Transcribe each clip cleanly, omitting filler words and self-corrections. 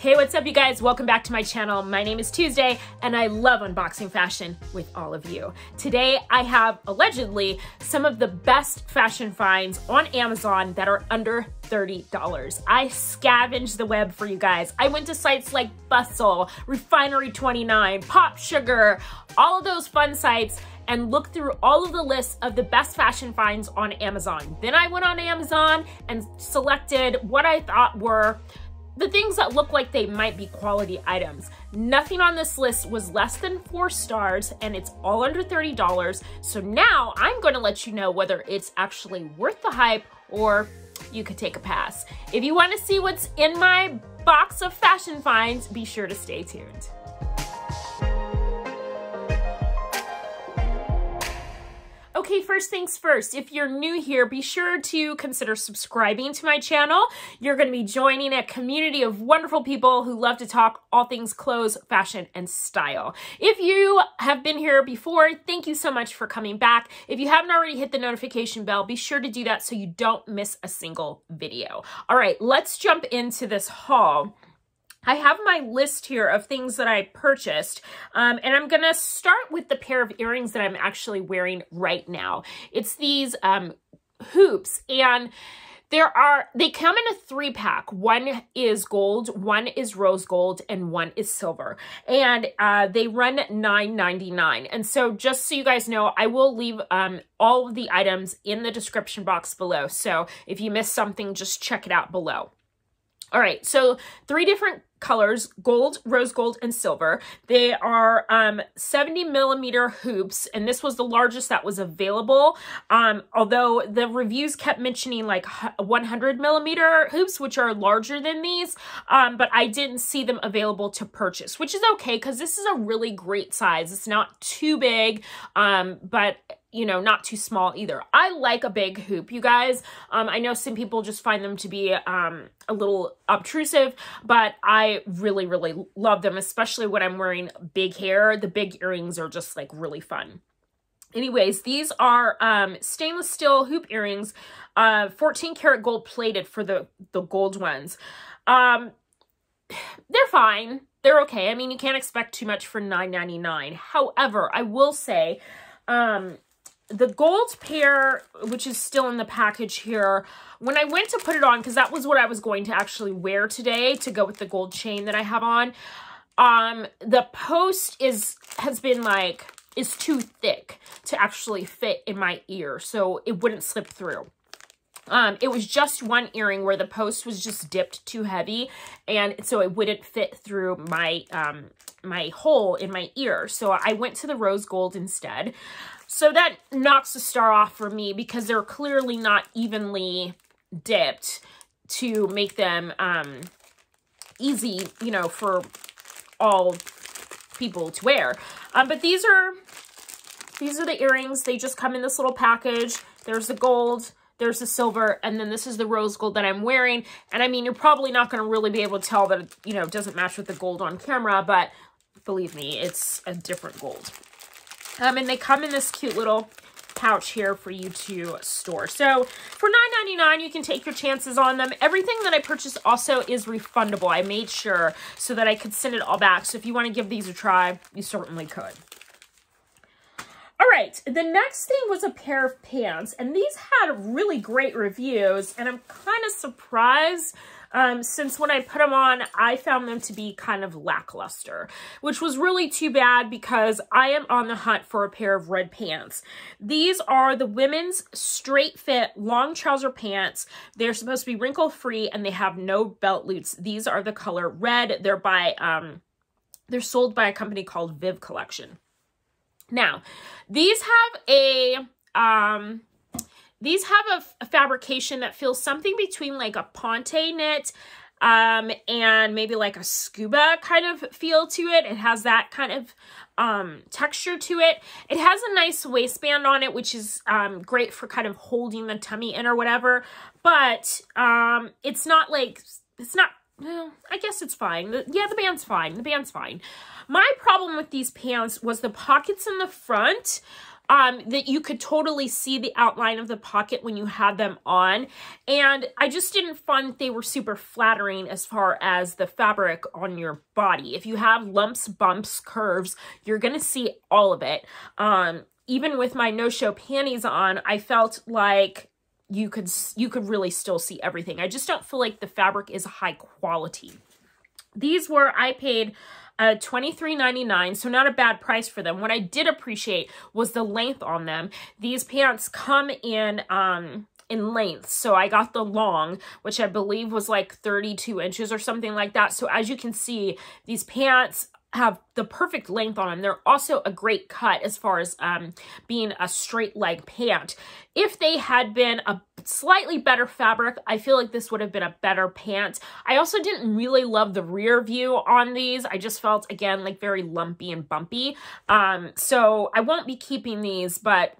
Hey, what's up you guys? Welcome back to my channel. My name is Tuesday and I love unboxing fashion with all of you. Today I have allegedly some of the best fashion finds on Amazon that are under $30. I scavenged the web for you guys. I went to sites like Bustle, Refinery29, Pop Sugar, all of those fun sites, and looked through all of the lists of the best fashion finds on Amazon. Then I went on Amazon and selected what I thought were the things that look like they might be quality items. Nothing on this list was less than 4 stars and it's all under $30. So now I'm going to let you know whether it's actually worth the hype or you could take a pass. If you want to see what's in my box of fashion finds, be sure to stay tuned. Okay, first things first, if you're new here, be sure to consider subscribing to my channel. You're going to be joining a community of wonderful people who love to talk all things clothes, fashion, and style. If you have been here before, thank you so much for coming back. If you haven't already hit the notification bell, be sure to do that so you don't miss a single video. All right, let's jump into this haul. I have my list here of things that I purchased, and I'm going to start with the pair of earrings that I'm actually wearing right now. It's these hoops, and they come in a 3-pack. One is gold, one is rose gold, and one is silver. And they run $9.99. And so just so you guys know, I will leave all of the items in the description box below. So if you missed something, just check it out below. All right, so 3 different colors, gold, rose gold, and silver. They are 70 millimeter hoops, and this was the largest that was available. Although the reviews kept mentioning like 100 millimeter hoops, which are larger than these, but I didn't see them available to purchase, which is okay because this is a really great size. It's not too big, but you know, not too small either. I like a big hoop, you guys. I know some people just find them to be a little obtrusive, but I really, really love them, especially when I'm wearing big hair. The big earrings are just like really fun. Anyways, these are stainless steel hoop earrings, 14 karat gold plated for the gold ones. They're fine. They're okay. I mean, you can't expect too much for $9.99. However, I will say, the gold pair, which is still in the package here, when I went to put it on, because that was what I was going to actually wear today to go with the gold chain that I have on, the post is too thick to actually fit in my ear, so it wouldn't slip through. It was just one earring where the post was just dipped too heavy, and so it wouldn't fit through my my hole in my ear. So I went to the rose gold instead. So that knocks a star off for me because they're clearly not evenly dipped to make them easy, you know, for all people to wear. But these are the earrings. They just come in this little package. There's the gold, there's the silver, and then this is the rose gold that I'm wearing. And I mean, you're probably not going to really be able to tell that, you know, it doesn't match with the gold on camera, but believe me, it's a different gold. And they come in this cute little pouch here for you to store. So for $9.99, you can take your chances on them. Everything that I purchased also is refundable. I made sure so that I could send it all back. So if you want to give these a try, you certainly could. All right, the next thing was a pair of pants, and these had really great reviews, and I'm kind of surprised since when I put them on, I found them to be kind of lackluster, which was really too bad because I am on the hunt for a pair of red pants. These are the women's straight fit long trouser pants. They're supposed to be wrinkle free and they have no belt loops. These are the color red. They're by they're sold by a company called Viv Collection. Now, these have a fabrication that feels something between like a ponte knit and maybe like a scuba kind of feel to it. It has that kind of texture to it. It has a nice waistband on it, which is great for kind of holding the tummy in or whatever. But it's not like, well, I guess it's fine. Yeah, the band's fine. The band's fine. My problem with these pants was the pockets in the front. that you could totally see the outline of the pocket when you had them on. And I just didn't find they were super flattering as far as the fabric on your body. If you have lumps, bumps, curves, you're going to see all of it. Even with my no-show panties on, I felt like you could really still see everything. I just don't feel like the fabric is high quality. These were, I paid $23.99, so not a bad price for them. What I did appreciate was the length on them. These pants come in length, so I got the long, which I believe was like 32 inches or something like that. So as you can see, these pants have the perfect length on them. They're also a great cut as far as being a straight leg pant. If they had been a slightly better fabric, I feel like this would have been a better pant. I also didn't really love the rear view on these. I just felt, again, like very lumpy and bumpy. So I won't be keeping these, but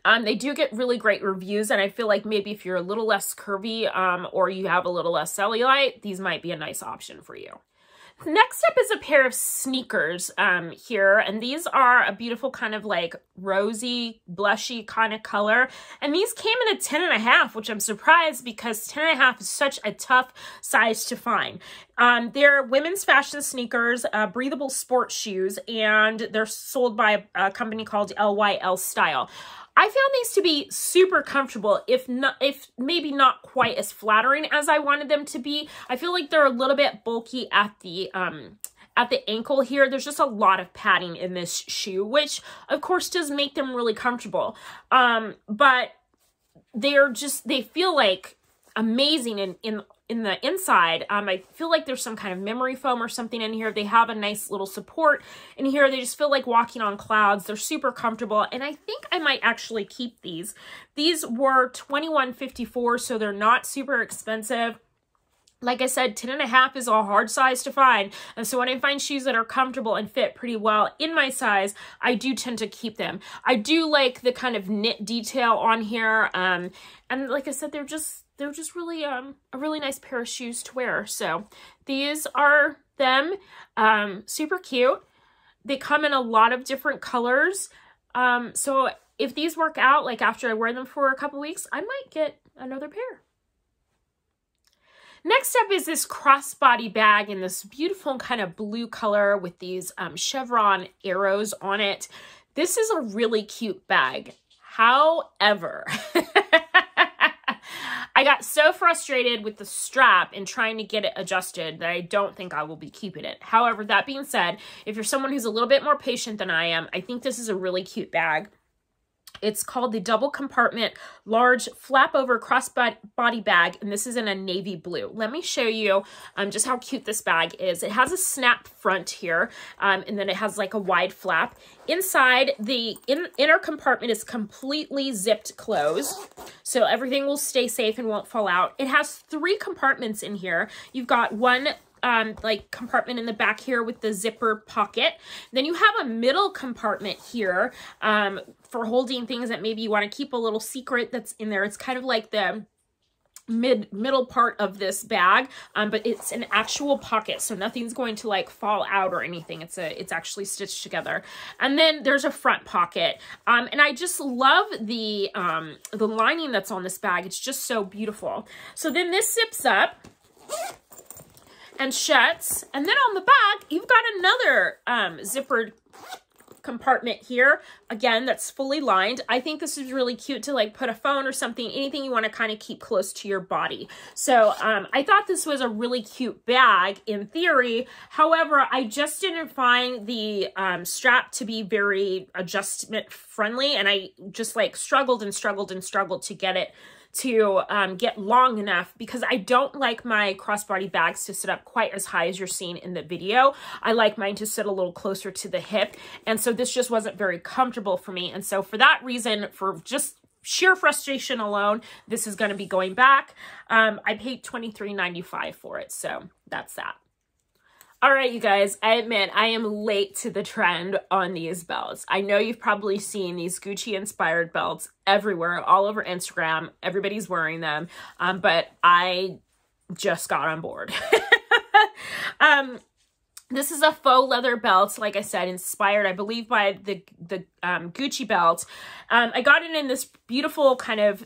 they do get really great reviews, and I feel like maybe if you're a little less curvy or you have a little less cellulite, these might be a nice option for you. Next up is a pair of sneakers here, and these are a beautiful kind of like rosy, blushy kind of color, and these came in a 10.5, which I'm surprised because 10.5 is such a tough size to find. They're women's fashion sneakers, breathable sports shoes, and they're sold by a company called LYL Style. I found these to be super comfortable, if maybe not quite as flattering as I wanted them to be. I feel like they're a little bit bulky at the ankle here. There's just a lot of padding in this shoe, which of course does make them really comfortable. But they feel like amazing in the inside. I feel like there's some kind of memory foam or something in here. They have a nice little support in here. They just feel like walking on clouds. They're super comfortable, and I think I might actually keep these. These were $21.54, so they're not super expensive. Like I said, 10.5 is a hard size to find, and so when I find shoes that are comfortable and fit pretty well in my size, I do tend to keep them. I do like the kind of knit detail on here, and like I said, they're just really a really nice pair of shoes to wear. So these are them. Super cute. They come in a lot of different colors. So if these work out, like after I wear them for a couple weeks, I might get another pair. Next up is this crossbody bag in this beautiful kind of blue color with these chevron arrows on it. This is a really cute bag. However, I got so frustrated with the strap and trying to get it adjusted that I don't think I will be keeping it. However, that being said, if you're someone who's a little bit more patient than I am, I think this is a really cute bag. It's called the Double Compartment Large Flap Over Crossbody Bag, and this is in a navy blue. Let me show you just how cute this bag is. It has a snap front here, and then it has like a wide flap. Inside, the inner compartment is completely zipped closed, so everything will stay safe and won't fall out. It has 3 compartments in here. You've got one like compartment in the back here with the zipper pocket. Then you have a middle compartment here for holding things that maybe you want to keep a little secret that's in there. It's kind of like the middle part of this bag, but it's an actual pocket, so nothing's going to like fall out or anything. It's actually stitched together. And then there's a front pocket, and I just love the lining that's on this bag. It's just so beautiful. So then this zips up and shuts, and then on the back you've got another zippered compartment here, again, that's fully lined. I think this is really cute to like put a phone or something, anything you want to kind of keep close to your body. So I thought this was a really cute bag in theory. However, I just didn't find the strap to be very adjustment friendly, and I just like struggled to get it to get long enough, because I don't like my crossbody bags to sit up quite as high as you're seeing in the video. I like mine to sit a little closer to the hip, and so this just wasn't very comfortable for me. And so for that reason, for just sheer frustration alone, this is going to be going back. I paid $23.95 for it, so that's that. All right, you guys, I admit I am late to the trend on these belts. I know you've probably seen these Gucci-inspired belts everywhere, all over Instagram. Everybody's wearing them, but I just got on board. This is a faux leather belt, like I said, inspired, I believe, by the Gucci belt. I got it in this beautiful kind of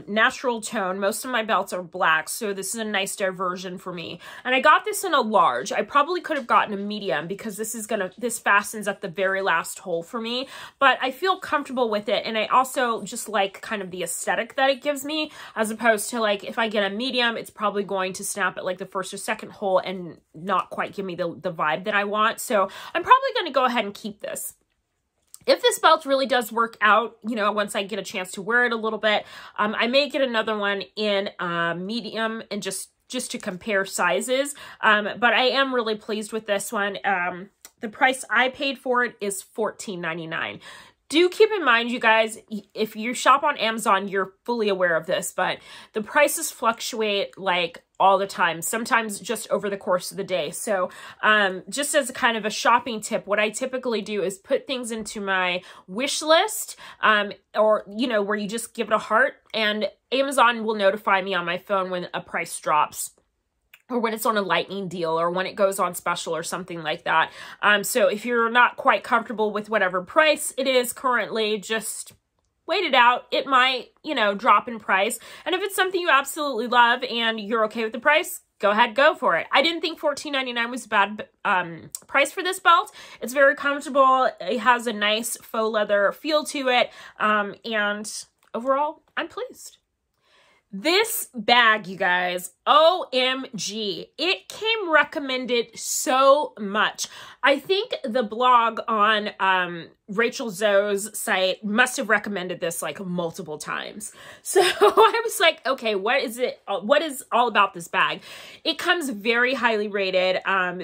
natural tone. Most of my belts are black, so this is a nice diversion for me. And I got this in a large. I probably could have gotten a medium because this fastens at the very last hole for me. But I feel comfortable with it, and I also just like kind of the aesthetic that it gives me, as opposed to like if I get a medium, it's probably going to snap at like the first or second hole and not quite give me the vibe that I want. So I'm probably going to go ahead and keep this. If this belt really does work out, you know, once I get a chance to wear it a little bit, I may get another one in medium and just to compare sizes. But I am really pleased with this one. The price I paid for it is $14.99. Do keep in mind, you guys, if you shop on Amazon, you're fully aware of this, but the prices fluctuate like all the time, sometimes just over the course of the day. So just as a kind of a shopping tip, what I typically do is put things into my wish list, or, you know, where you just give it a heart, and Amazon will notify me on my phone when a price drops, or when it's on a lightning deal, or when it goes on special or something like that. So if you're not quite comfortable with whatever price it is currently, just wait it out. It might, you know, drop in price. And if it's something you absolutely love and you're okay with the price, go ahead, go for it. I didn't think $14.99 was a bad price for this belt. It's very comfortable. It has a nice faux leather feel to it. And overall, I'm pleased. This bag, you guys, OMG, it came recommended so much. I think the blog on Rachel Zoe's site must have recommended this like multiple times. So I was like, okay, what is it? What is all about this bag? It comes very highly rated.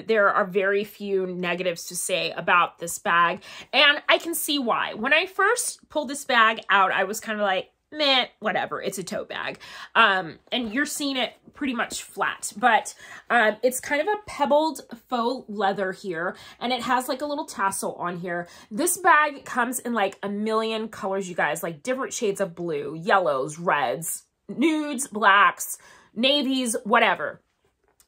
There are very few negatives to say about this bag, and I can see why. When I first pulled this bag out, I was kind of like, meh, whatever, it's a tote bag. And you're seeing it pretty much flat, but it's kind of a pebbled faux leather here, and it has like a little tassel on here. This bag comes in like a million colors, you guys, like different shades of blue, yellows, reds, nudes, blacks, navies, whatever.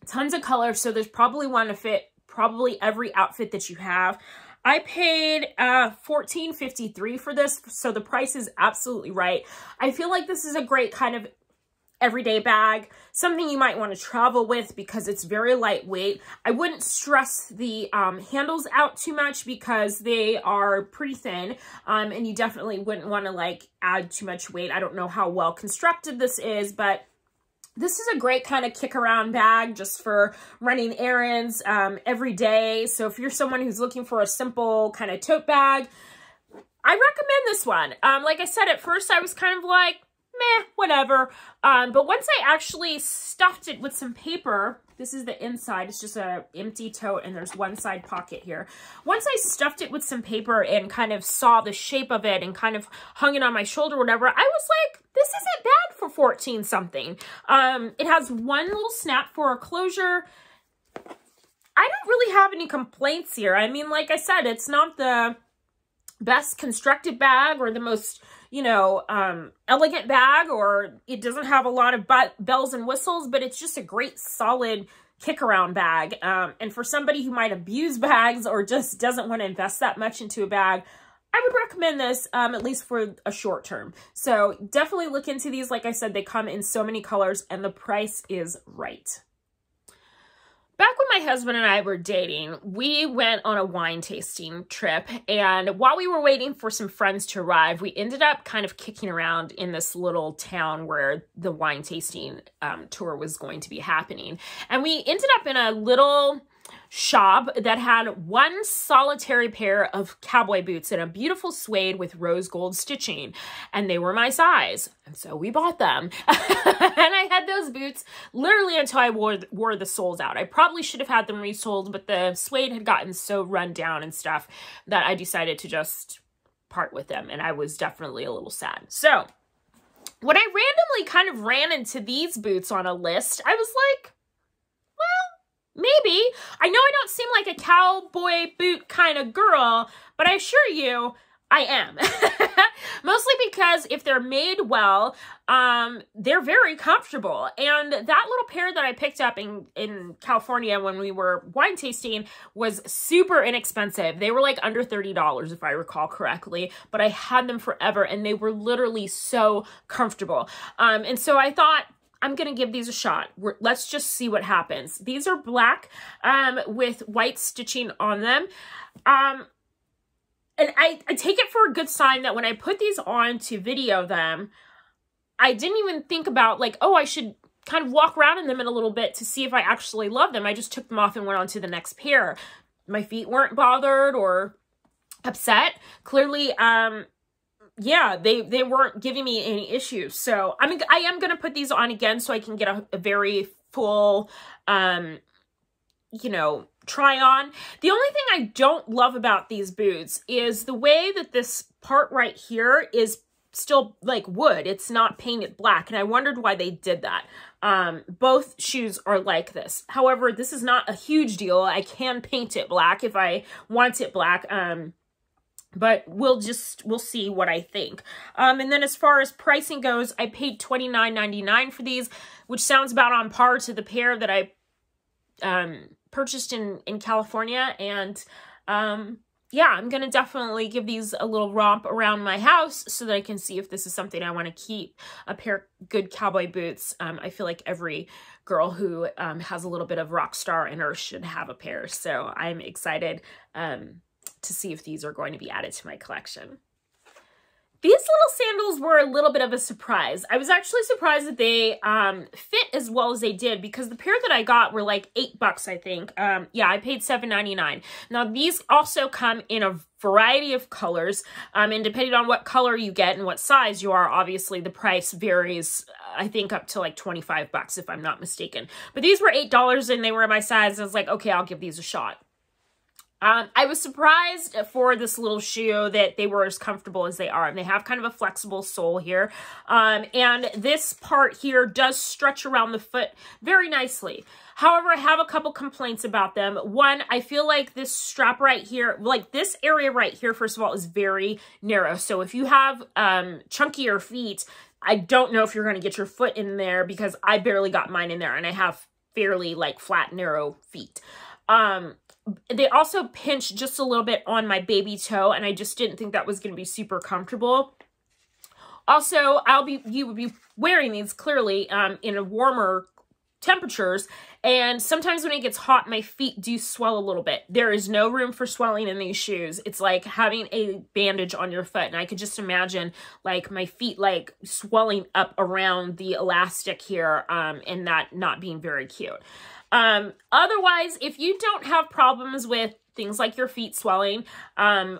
Tons of colors, so there's probably one to fit probably every outfit that you have. I paid $14.53 for this, so the price is absolutely right. I feel like this is a great kind of everyday bag, something you might want to travel with because it's very lightweight. I wouldn't stress the handles out too much because they are pretty thin, and you definitely wouldn't want to like add too much weight. I don't know how well constructed this is, but this is a great kind of kick around bag just for running errands every day. So if you're someone who's looking for a simple kind of tote bag, I recommend this one. Like I said, at first I was kind of like, meh, whatever. But once I actually stuffed it with some paper, this is the inside, it's just an empty tote and there's one side pocket here. Once I stuffed it with some paper and kind of saw the shape of it and kind of hung it on my shoulder or whatever, I was like, this isn't bad for 14 something. It has one little snap for a closure. I don't really have any complaints here. I mean, like I said, it's not the best constructed bag or the most, you know, elegant bag, or it doesn't have a lot of bells and whistles, but it's just a great solid kick around bag. And for somebody who might abuse bags or just doesn't want to invest that much into a bag, I would recommend this, at least for a short term. So definitely look into these. Like I said, they come in so many colors and the price is right. Back when my husband and I were dating, we went on a wine tasting trip, and while we were waiting for some friends to arrive, we ended up kind of kicking around in this little town where the wine tasting tour was going to be happening. And we ended up in a little shop that had one solitary pair of cowboy boots in a beautiful suede with rose gold stitching, and they were my size, and so we bought them. And I had those boots literally until I wore the soles out. I probably should have had them resoled, but the suede had gotten so run down and stuff that I decided to just part with them, and I was definitely a little sad. So when I randomly kind of ran into these boots on a list, I was like, maybe. I know I don't seem like a cowboy boot kind of girl, but I assure you, I am. Mostly because if they're made well, they're very comfortable. And that little pair that I picked up in California when we were wine tasting was super inexpensive. They were like under $30 if I recall correctly, but I had them forever and they were literally so comfortable. And so I thought, I'm going to give these a shot. Let's just see what happens. These are black with white stitching on them. And I take it for a good sign that when I put these on to video them, I didn't even think about like, oh, I should kind of walk around in them in a little bit to see if I actually love them. I just took them off and went on to the next pair. My feet weren't bothered or upset. Clearly, yeah, they weren't giving me any issues. So I am going to put these on again so I can get a very full, you know, try on. The only thing I don't love about these boots is the way that this part right here is still like wood. It's not painted black. And I wondered why they did that. Both shoes are like this. However, this is not a huge deal. I can paint it black if I want it black. But we'll see what I think. And then as far as pricing goes, I paid $29.99 for these, which sounds about on par to the pair that I purchased in California. And yeah, I'm going to definitely give these a little romp around my house so that I can see if this is something I want to keep. A pair of good cowboy boots. I feel like every girl who has a little bit of rock star in her should have a pair. So I'm excited to see if these are going to be added to my collection. These little sandals were a little bit of a surprise. I was actually surprised that they fit as well as they did because the pair that I got were like $8, I think. Yeah, I paid $7.99. Now, these also come in a variety of colors, and depending on what color you get and what size you are, obviously the price varies, I think up to like $25 if I'm not mistaken. But these were $8 and they were my size. I was like, okay, I'll give these a shot. I was surprised for this little shoe that they were as comfortable as they are. And they have kind of a flexible sole here. And this part here does stretch around the foot very nicely. However, I have a couple complaints about them. One, I feel like this strap right here, like this area right here, first of all, is very narrow. So if you have chunkier feet, I don't know if you're going to get your foot in there because I barely got mine in there and I have fairly like flat, narrow feet. They also pinch just a little bit on my baby toe, and I just didn't think that was going to be super comfortable. Also, you would be wearing these clearly in a warmer temperatures, and sometimes when it gets hot, my feet do swell a little bit. There is no room for swelling in these shoes. It's like having a bandage on your foot, and I could just imagine like my feet like swelling up around the elastic here, and that not being very cute. Otherwise, if you don't have problems with things like your feet swelling,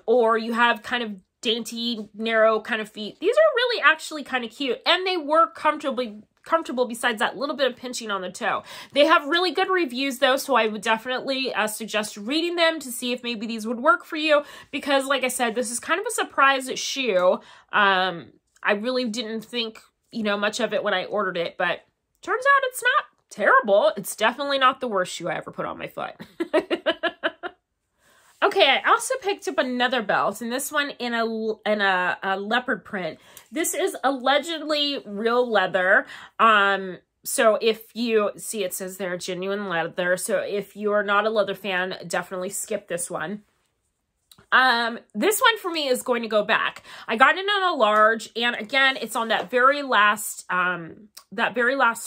or you have kind of dainty, narrow kind of feet, these are really actually kind of cute, and they work comfortable besides that little bit of pinching on the toe. They have really good reviews though, so I would definitely suggest reading them to see if maybe these would work for you, because like I said, this is kind of a surprise shoe. I really didn't think, you know, much of it when I ordered it, but turns out it's not terrible. It's definitely not the worst shoe I ever put on my foot. Okay, I also picked up another belt, and this one in a leopard print. This is allegedly real leather. So if you see, it says there genuine leather. So if you're not a leather fan, definitely skip this one. This one for me is going to go back. I got it in a large, and again, it's on that very last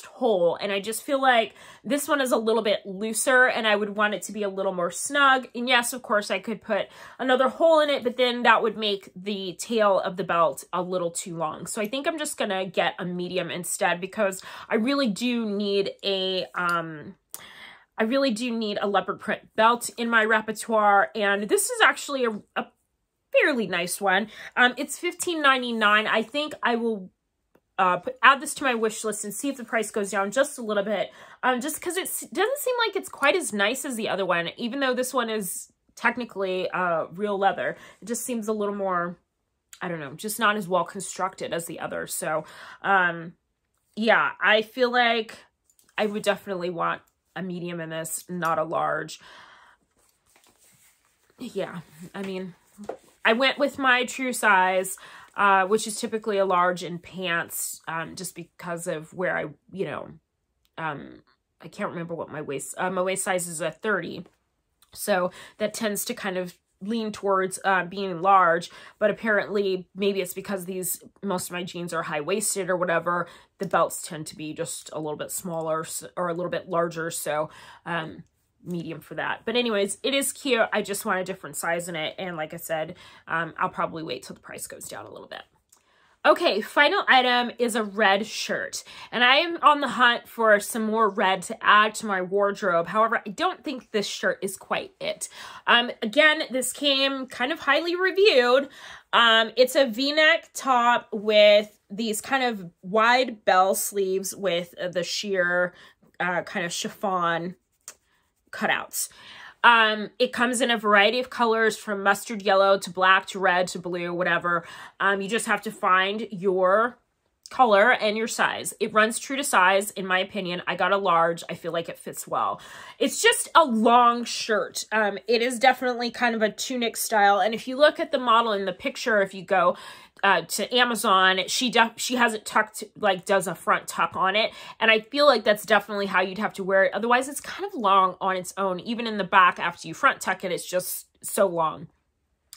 hole, and I just feel like this one is a little bit looser, and I would want it to be a little more snug. And yes, of course, I could put another hole in it, but then that would make the tail of the belt a little too long. So I think I'm just gonna get a medium instead, because I really do need a leopard print belt in my repertoire, and this is actually a fairly nice one. It's $15.99. I think I will add this to my wish list and see if the price goes down just a little bit, just because it doesn't seem like it's quite as nice as the other one, even though this one is technically real leather. It just seems a little more, I don't know, just not as well constructed as the other. So yeah, I feel like I would definitely want a medium in this, not a large. Yeah, I mean, I went with my true size, which is typically a large in pants, just because of where I, you know, I can't remember what my waist size is a 30. So that tends to kind of lean towards being large, but apparently maybe it's because most of my jeans are high-waisted or whatever, the belts tend to be just a little bit smaller or a little bit larger, so medium for that. But anyways, it is cute. I just want a different size in it, and like I said, I'll probably wait till the price goes down a little bit. Okay, final item is a red shirt, and I am on the hunt for some more red to add to my wardrobe. However, I don't think this shirt is quite it. Again, this came kind of highly reviewed. It's a V-neck top with these kind of wide bell sleeves with the sheer kind of chiffon cutouts. It comes in a variety of colors from mustard yellow to black to red to blue, whatever. You just have to find your color and your size. It runs true to size, in my opinion. I got a large. I feel like it fits well. It's just a long shirt. It is definitely kind of a tunic style. And if you look at the model in the picture, if you go to Amazon, she has it tucked, like does a front tuck on it. And I feel like that's definitely how you'd have to wear it. Otherwise, it's kind of long on its own. Even in the back, after you front tuck it, it's just so long.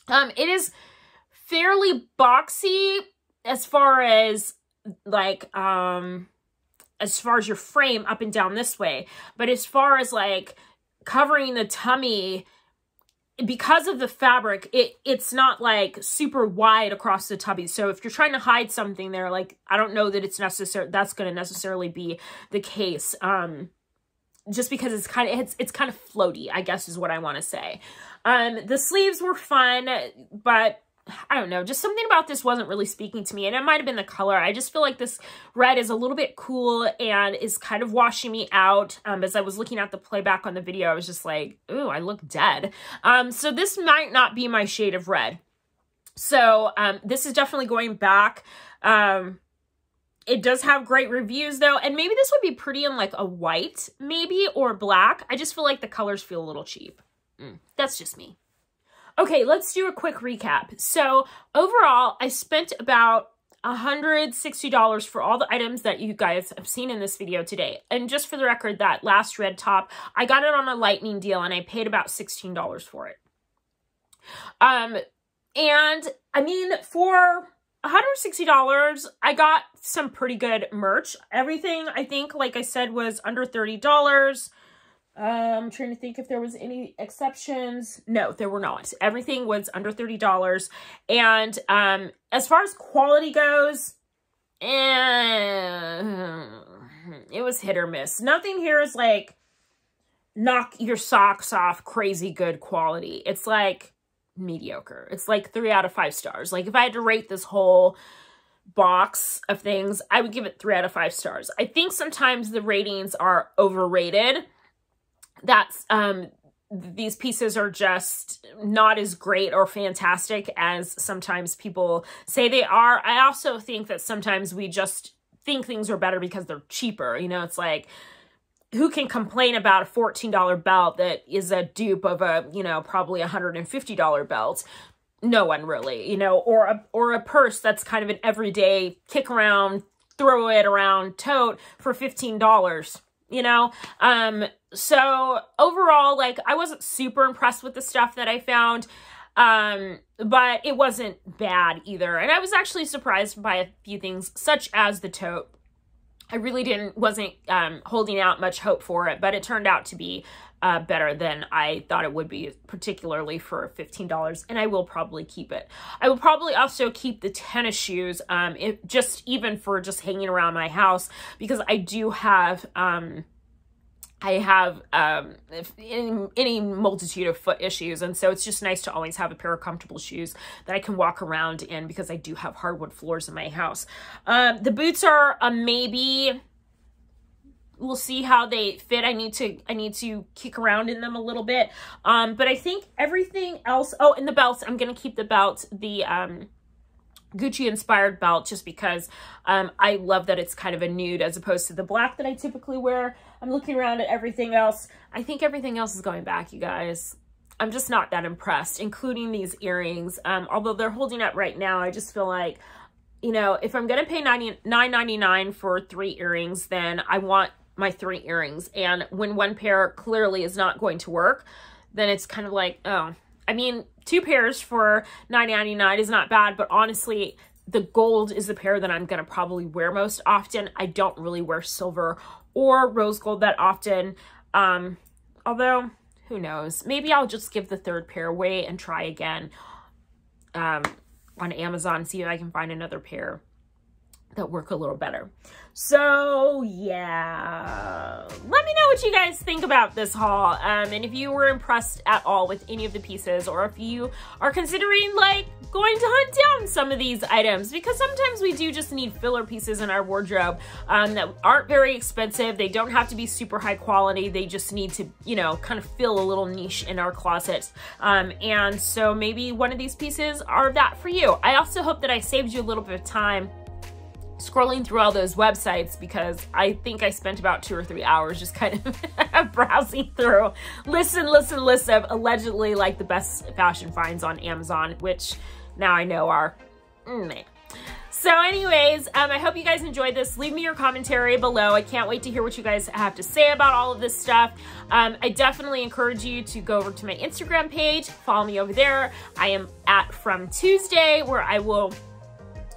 It is fairly boxy as far as like, as far as your frame up and down this way. But as far as like covering the tummy, because of the fabric, it's not like super wide across the tummy. So if you're trying to hide something there, like, I don't know that it's necessary, that's going to necessarily be the case. Just because it's kind of floaty, I guess is what I want to say. The sleeves were fun, but I don't know, just something about this wasn't really speaking to me, and it might have been the color. I just feel like this red is a little bit cool and is kind of washing me out. As I was looking at the playback on the video, I was just like, ooh, I look dead. So this might not be my shade of red. So this is definitely going back. It does have great reviews though, and maybe this would be pretty in like a white, maybe, or black. I just feel like the colors feel a little cheap. That's just me. Okay, let's do a quick recap. So overall, I spent about $160 for all the items that you guys have seen in this video today. And just for the record, that last red top, I got it on a lightning deal and I paid about $16 for it. And I mean, for $160, I got some pretty good merch. Everything, I think, like I said, was under $30. I'm trying to think if there was any exceptions. No, there were not. Everything was under $30. And as far as quality goes, it was hit or miss. Nothing here is like knock your socks off crazy good quality. It's like mediocre. It's like 3 out of 5 stars. Like if I had to rate this whole box of things, I would give it 3 out of 5 stars. I think sometimes the ratings are overrated. That's, these pieces are just not as great or fantastic as sometimes people say they are. I also think that sometimes we just think things are better because they're cheaper. You know, it's like, who can complain about a $14 belt that is a dupe of a, you know, probably $150 belt? No one really, you know, or a purse that's kind of an everyday kick around, throw it around tote for $15. You know, so overall, like, I wasn't super impressed with the stuff that I found, but it wasn't bad either. And I was actually surprised by a few things, such as the tote. I really wasn't holding out much hope for it, but it turned out to be better than I thought it would be, particularly for $15, and I will probably keep it. I will probably also keep the tennis shoes, even for just hanging around my house, because I do have, any multitude of foot issues, and so it's just nice to always have a pair of comfortable shoes that I can walk around in, because I do have hardwood floors in my house. The boots are a maybe. We'll see how they fit. I need to kick around in them a little bit. But I think everything else, oh, and the belts, I'm going to keep the belt, the Gucci inspired belt, just because I love that it's kind of a nude as opposed to the black that I typically wear. I'm looking around at everything else. I think everything else is going back, you guys. I'm just not that impressed, including these earrings. Although they're holding up right now, I just feel like, you know, if I'm going to pay $9.99 for 3 earrings, then I want my 3 earrings. And when one pair clearly is not going to work, then it's kind of like, oh, I mean, 2 pairs for $9.99 is not bad, but honestly, the gold is the pair that I'm going to probably wear most often. I don't really wear silver or rose gold that often. Although, who knows? Maybe I'll just give the 3rd pair away and try again on Amazon, see if I can find another pair that work a little better. So yeah, let me know what you guys think about this haul, and if you were impressed at all with any of the pieces, or if you are considering like going to hunt down some of these items, because sometimes we do just need filler pieces in our wardrobe that aren't very expensive. They don't have to be super high quality. They just need to, you know, kind of fill a little niche in our closet, and so maybe one of these pieces are that for you. I also hope that I saved you a little bit of time scrolling through all those websites, because I think I spent about 2 or 3 hours just kind of browsing through lists of allegedly like the best fashion finds on Amazon, which now I know are meh. So anyways, I hope you guys enjoyed this. Leave me your commentary below. I can't wait to hear what you guys have to say about all of this stuff. I definitely encourage you to go over to my Instagram page, follow me over there. I am at From Tuesday, where I will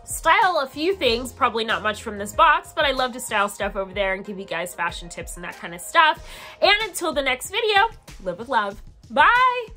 style a few things, probably not much from this box, but I love to style stuff over there and give you guys fashion tips and that kind of stuff. And until the next video, live with love. Bye!